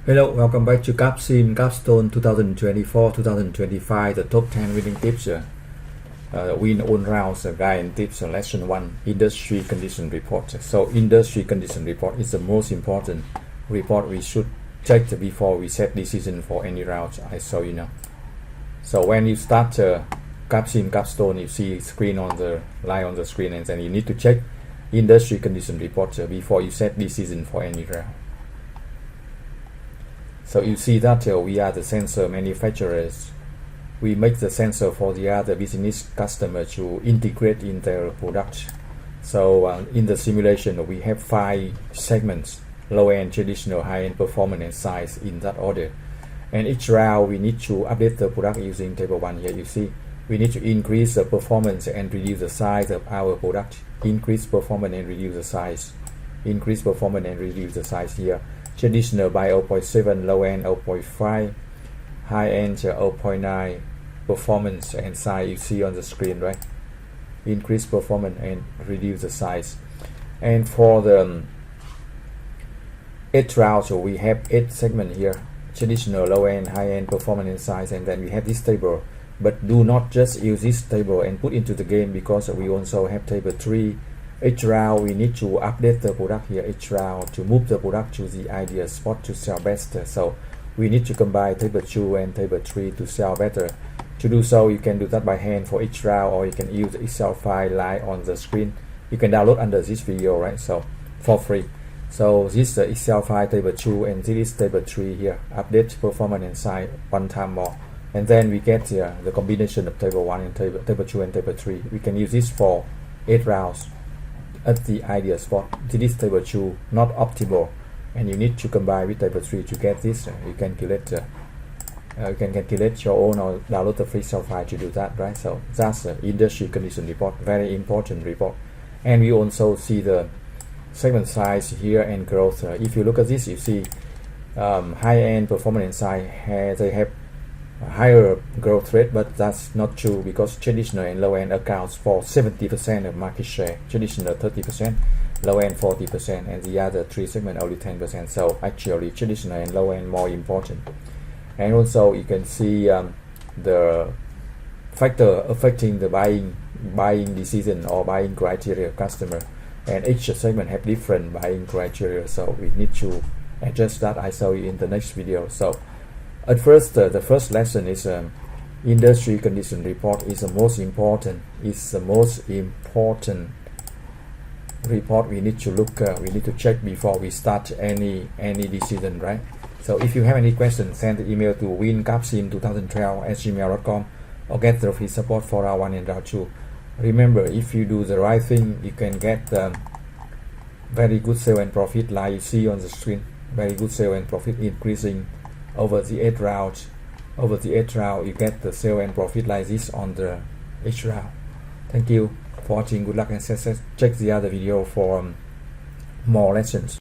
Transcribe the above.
Hello, welcome back to Capstone 2024-2025, the top 10 winning tips, win all rounds, guide and tips, lesson 1, industry condition report. So industry condition report is the most important report we should check before we set decision for any routes. I show you now. So when you start Capstone, you see screen on the line on the screen, and then you need to check industry condition report before you set decision for any route. So you see that we are the sensor manufacturers. We make the sensor for the other business customer to integrate in their product. So in the simulation, we have 5 segments: low-end, traditional, high-end, performance, and size in that order. And each round, we need to update the product using table 1 here. You see, we need to increase the performance and reduce the size of our product. Increase performance and reduce the size. Increase performance and reduce the size here. Traditional by 0.7, low end 0.5, high end 0.9, performance and size you see on the screen, right? Increase performance and reduce the size. And for the 8 rounds, so we have 8 segments here: traditional, low end, high end, performance and size. And then we have this table, but do not just use this table and put into the game, because we also have table 3. Each round we need to update the product here, each round, to move the product to the ideal spot to sell best. So we need to combine table 2 and table 3 to sell better. To do so, you can do that by hand for each round, or you can use the Excel file line on the screen. You can download under this video, right? So for free. So this is the Excel file table 2, and this is table 3 here. Update performance and size 1 time more. And then we get here the combination of table 1 and table 2 and table 3. We can use this for 8 rounds at the ideal spot. This is table 2, not optimal, and you need to combine with table 3 to get this. You can calculate your own, or download the free Excel file to do that, right? So that's the industry condition report, very important report. And we also see the segment size here and growth. If you look at this, you see high-end, performance and size, they have a higher growth rate, but that's not true, because traditional and low end accounts for 70% of market share. Traditional 30%, low end 40%, and the other 3 segments only 10%. So actually traditional and low end more important. And also you can see the factor affecting the buying decision or buying criteria of customer, and each segment have different buying criteria, so we need to adjust that. I show you in the next video. So at first, the first lesson is industry condition report is the most important. It's the most important report we need to look. We need to check before we start any decision, right? So if you have any questions, send the email to wincapsim2012@gmail.com, or get the free support for round 1 and round 2. Remember, if you do the right thing, you can get very good sale and profit, like you see on the screen. Very good sale and profit increasing over the 8 rounds. Over the 8 rounds, you get the sale and profit like this on the each round. Thank you for watching. Good luck and success. Check the other video for more lessons.